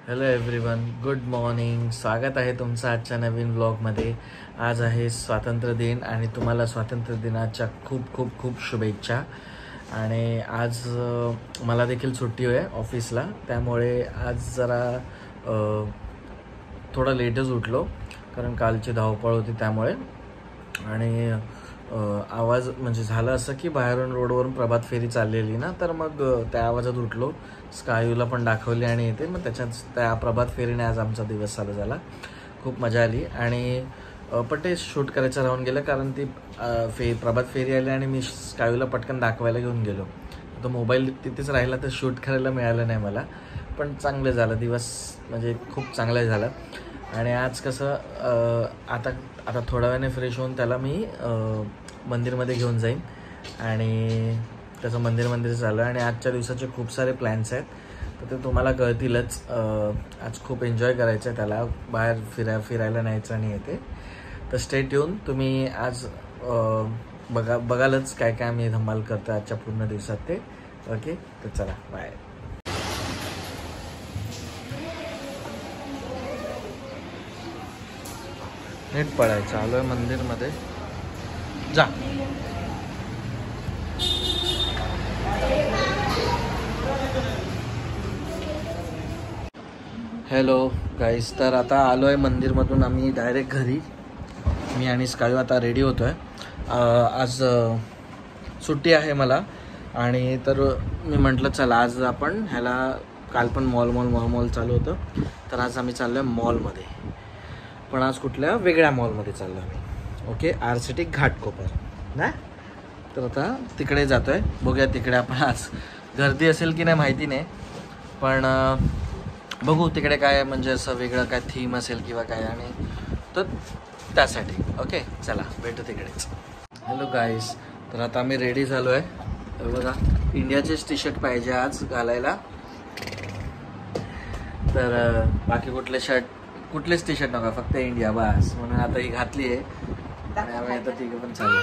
Hello everyone, good morning. स्वागत आहे तुमचं आजच्या नवीन व्लॉगमध्ये. आज आहे स्वातंत्र्य दिन आणि तुम्हाला स्वातंत्र्य दिनाच्या खूप खूप खूप शुभेच्छा. आणि आज मला देखील सुट्टी आहे ऑफिसला, त्यामुळे आज जरा थोडा लेटच उठलो कारण कालची धावपळ होती त्यामुळे. आणि आवाज म्हणजे झालं असं की बाहेरून रोडवरून प्रभात फेरी चाललेली ना, तर मग त्या आवाजात उठलो. स्कायूला पण दाखवली आणि येते मग त्याच्यात त्या प्रभात फेरीने आज आमचा दिवस चालू झाला. खूप मजा आली आणि पण ते शूट करायचं राहून गेलं कारण ती प्रभात फेरी आली आणि मी स्कायूला पटकन दाखवायला घेऊन गेलो. तो मोबाईल तिथेच राहिला तर शूट करायला मिळालं नाही मला. पण चांगलं झालं दिवस, म्हणजे खूप चांगलं झालं. आणि आज कसं आता थोड्या वेळाने फ्रेश होऊन त्याला मी मंदिरमध्ये घेऊन जाईन आणि त्याचं मंदिर झालं. आणि आजच्या दिवसाचे खूप सारे प्लॅन्स आहेत तर ते तुम्हाला कळतीलच. आज खूप एन्जॉय करायचं आहे त्याला, बाहेर फिरायला न्यायचं आणि येते. तर स्टे ट्यून, तुम्ही आज बघालच काय काय मी धमाल करतो आजच्या पूर्ण दिवसात ते. ओके, तर चला बाय. नीट पडायचं, आलोय मंदिरमध्ये. जा. हॅलो गाईस, तर आता आलो आहे मंदिरमधून आम्ही डायरेक्ट घरी. मी आणि स्कायू आता रेडी होतो आहे. आज सुट्टी आहे मला आणि तर मी म्हटलं चला आज आपण ह्याला, काल पण मॉल चालू होतं तर आज आम्ही चाललो आहे मॉलमध्ये. पण आज कुठल्या वेगळ्या मॉलमध्ये चाललो आम्ही. ओके, RCT घाटकोपर ना. तर आता तिकडे जातो आहे, बघूया तिकडे आपण आज गर्दी असेल की नाही माहिती नाही, पण बघू तिकडे काय म्हणजे असं वेगळं काय थीम असेल किंवा काय, आणि तर त्यासाठी. ओके चला भेटू तिकडेच. हॅलो गाईस, तर आता आम्ही रेडी झालो आहे. तर बघा, इंडियाचेच टी-शर्ट पाहिजे आज घालायला, तर बाकी कुठलेच टी-शर्ट नका, फक्त इंडिया बस. म्हणून आता ही घातली आहे आणि आम्ही आता तिघं पण चाललो.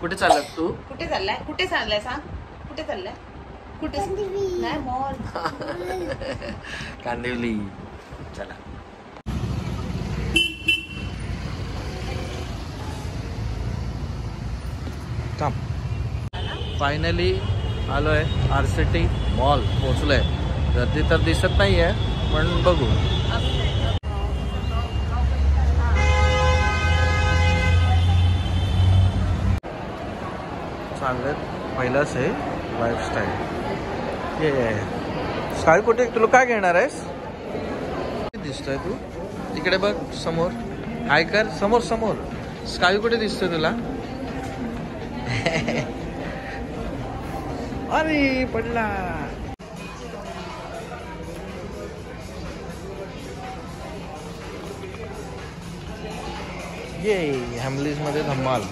कुठे चाललात तू? कुठे चाललाय सांग. कुठे चाललाय? कुठे नाही, मॉल. कांदिवली. चला. फायनली आलोय RCT मॉल, पोचलोय. गर्दी तर दिसत नाहीये पण बघू. चांगलं पहिलाच आहे लाईफस्टाईल. ये स्काय कुठे, तुला काय घेणार आहेस? दिसतोय तू इकडे बघ, समोर हाय कर, समोर स्काय कुठे दिसतोय तुला? अरे पडला. ये हॅमलीज मध्ये धमाल.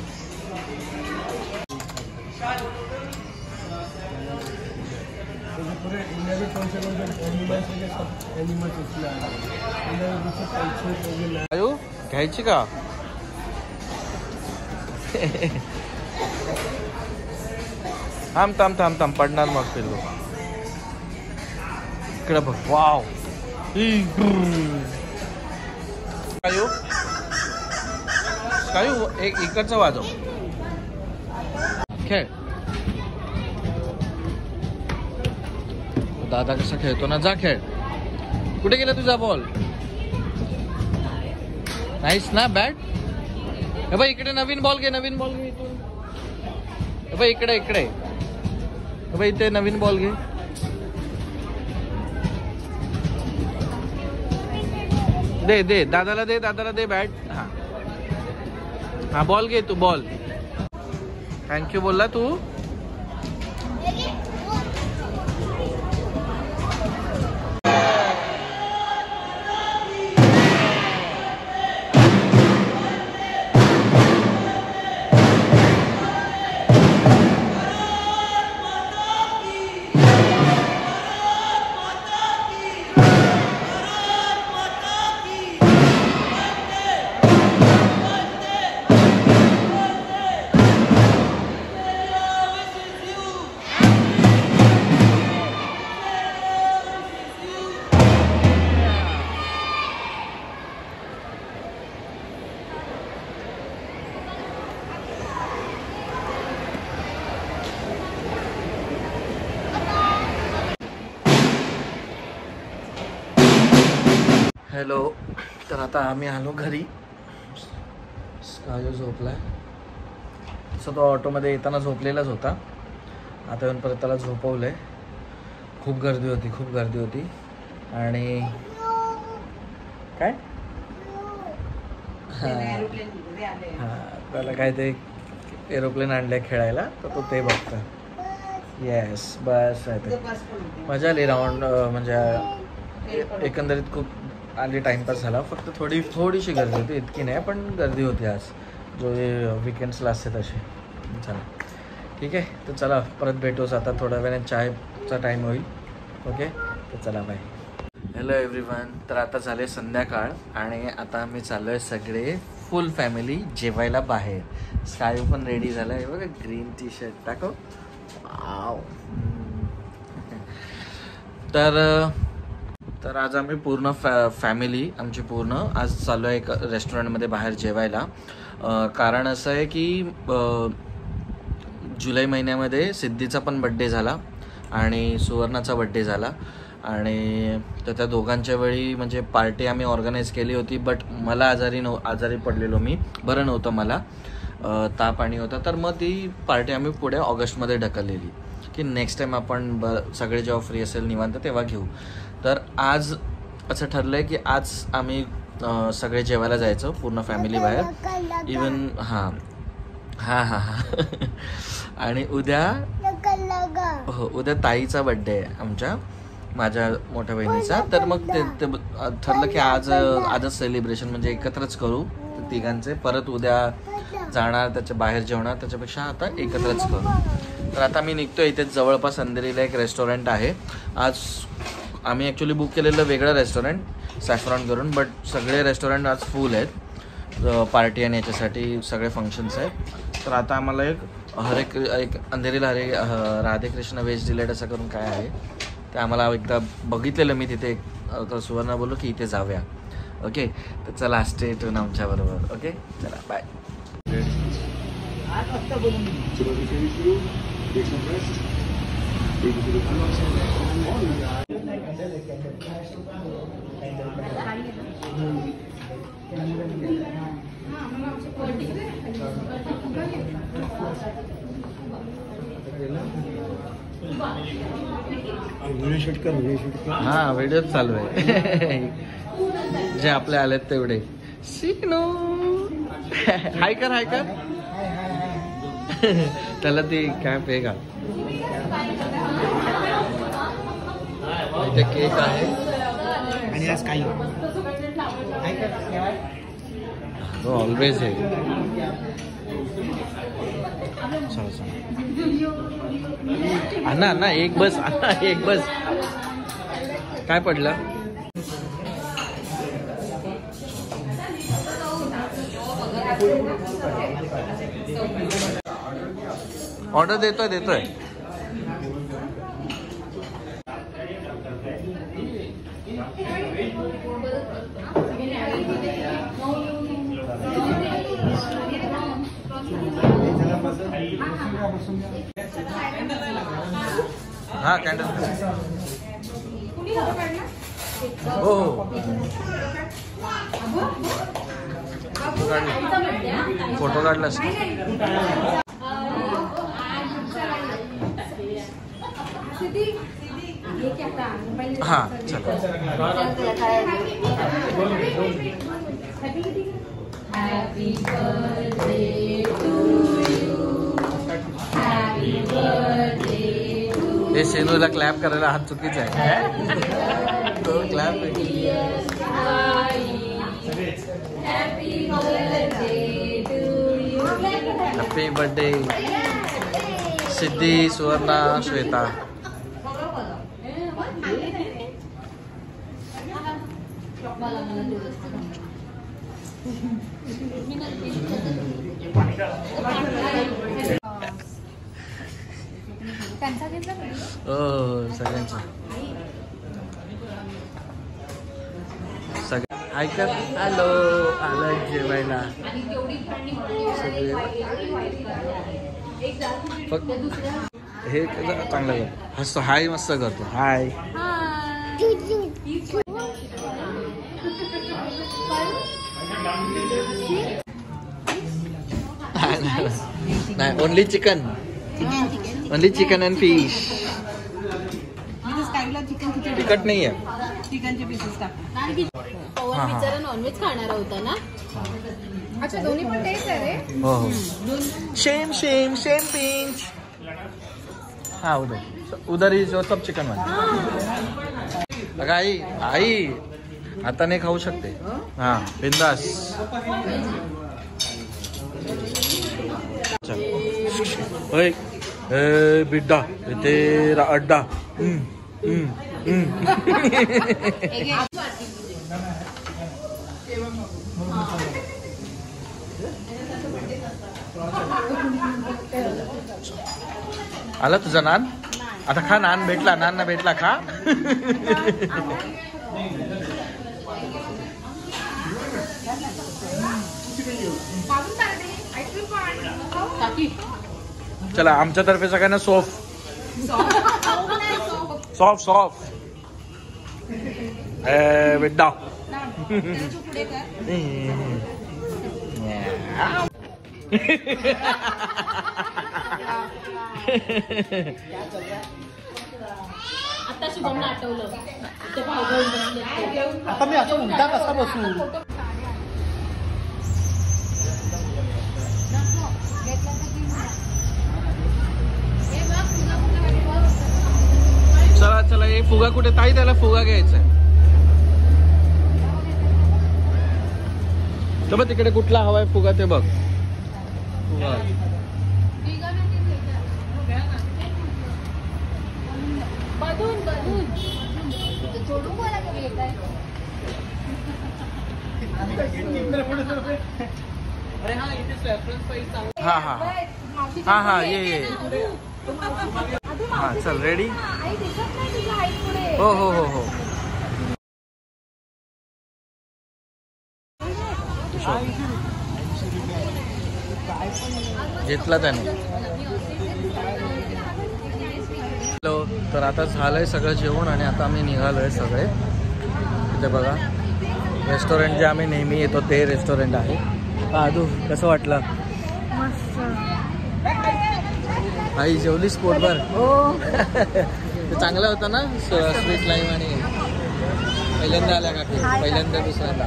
आयु घ्यायची का? थांब पडणार मग पिल्लू. इकडे बघ, वाव. कायू एक इकडचं वाजव, खेळ. दादा कसा खेळतो ना, जा खेळ. कुठे गेला तुझा बॉल? नाहीस ना बॅट. हे बाई इकडे नवीन बॉल घे इथून. हे बाई इकडे हे बाई इथे नवीन बॉल घे. दे दादाला दे बॅट. हा बॉल घे तू, बॉल. थँक्यू बोलला तू. हॅलो. तर आता आम्ही आलो घरी. स्कायो झोपलाय. तो ऑटोमध्ये येताना झोपलेलाच होता. आता येऊन परत त्याला झोपवलं आहे. खूप गर्दी होती आणि काय त्याला काय ते एरोप्लेन आणले खेळायला तर तो ते बघतो. येस बस आहे ते. मजा आली राऊंड. म्हणजे एकंदरीत खूप आली, टाईमपास झाला. फक्त थोडीशी गर्दी होती, इतकी नाही पण गर्दी होती आज, जो विकेंड्सला असते तशी. चला ठीक आहे. तर चला परत भेटूच आता थोड्या वेळाने. चायचा टाईम होईल. ओके तर चला बाय. Hello everyone. तर आता झाले संध्याकाळ आणि आता आम्ही चाललो आहे सगळे फुल फॅमिली जेवायला बाहेर. स्काय पण रेडी झाला आहे बघा. ग्रीन टी शर्ट टाको. तर आज आम्ही पूर्ण फॅमिली आमची पूर्ण आज चाललो आहे एक रेस्टॉरंटमध्ये बाहेर जेवायला. कारण असं आहे की जुलै महिन्यामध्ये सिद्धीचा पण बड्डे झाला आणि सुवर्णाचा बड्डे झाला आणि तर त्या दोघांच्या वेळी म्हणजे पार्टी आम्ही ऑर्गनाईज केली होती. बट मला आजारी पडलेलो मी, बरं नव्हतं मला, ताप आणि होता. तर मग ती पार्टी आम्ही पुढे ऑगस्टमध्ये ढकललेली की नेक्स्ट टाईम आपण सगळे जेव्हा फ्री असेल निवांत तेव्हा घेऊ. तर आज असं ठरलं आहे की आज आम्ही सगळे जेवायला जायचं पूर्ण फॅमिली बाहेर. इवन हां आणि उद्या उद्या ताईचा बड्डे आहे माझ्या मोठ्या बहिणीचा. तर मग ते ठरलं की आजच सेलिब्रेशन म्हणजे एकत्रच करू तिघांचे. परत उद्या जाणार त्याच्या बाहेर जेवणार, त्याच्यापेक्षा आता एकत्रच करू. तर आता मी निघतोय. इथेच जवळपास अंधेरीला एक रेस्टॉरंट आहे. आज आम्ही ॲक्च्युली बुक केलेलं वेगळं रेस्टॉरंट सॅफ्रॉन करून, बट सगळे रेस्टॉरंट आज फुल आहेत पार्टी आणि याच्यासाठी सगळे फंक्शन्स आहेत. तर आता आम्हाला एक अंधेरीला राधेकृष्ण व्हेज डिलेट असं करून काय आहे ते आम्हाला एकदा बघितलेलं मी तिथे. सुवर्णा बोललो की इथे जाऊया. ओके तर चला स्टे ट्यून आमच्याबरोबर. ओके चला बाय. हा व्हिडिओ चालू आहे. जे आपले आलेत तेवढे. सिनो हाय कर त्याला ती कॅप आहे का. इथे केक आहे आणि आज काही ऑलवेज आहे. अन्ना एक बस काय पडलं. ऑर्डर देतोय. हा कॅन्डल हो फोटो काढलास. हा चला. हे सेनूला क्लॅप करायला हात चुकीचा आहे. तो क्लॅप हॅपी बर्थडे सिद्धी, सुवर्णा, श्वेता. सगळ्यांचा ऐकत. हॅलो आलं जेवायला सगळे. फक्त हे चांगलं हसतो. हाय मस्त करतो. हाय नाही, only chicken. Only chicken and fish. तिखट नाहीये. चिकनचे पीसेस टाक. पवन बिचारा नॉनव्हेज खाणार होता ना. अच्छा, दोन्ही पण तेच आहे रे. हो हो. Same same same pinch. हाँ उधर ही जो सब चिकन वाले. अगं आई आई आता नाही खाऊ शकते. हाँ बिंदास. चल ओए ए बिड्डा तेरा अड्डा. आला तुझा नान. आता खा. नान भेटला. नान ना भेटला खा. चला आमच्यातर्फे सगळ्यांना सॉफ्ट सॉफ्ट सॉफ्ट बेटा. आता शुभमला आठवलं ते भाऊ घेऊन बसले. आता मी असं उलटा कसा बसू. चला चला हे फुगा कुठे. ताई त्याला फुगा घ्यायचा आहे. तर मग तिकडे कुठला हवाय फुगा ते बघ. फुगा हा हा हा हा ये हा चल रेडी. हो हो हो हो. घेतला त्याने. हॅलो. तर आता झालंय सगळं जेवण आणि आता आम्ही निघालोय सगळे. इथे बघा रेस्टॉरंट जे आम्ही नेहमी येतो ते रेस्टॉरंट आहे. आदू कसं वाटलं. आई जेवलीस पोटभर. ते चांगलं होतं ना स्वीट लाईम. आणि पहिल्यांदा आल्या काकी. पहिल्यांदा दुसऱ्यांदा.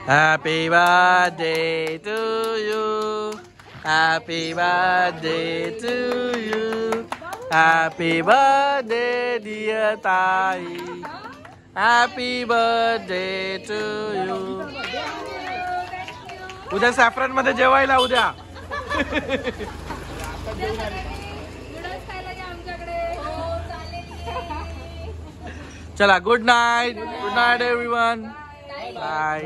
Happy birthday to you. Happy birthday to you. Happy birthday dear ताई. Happy birthday to you. उद्या सॅफ्रन मध्ये जेवायला उद्या. चला good night. Good night everyone. Bye.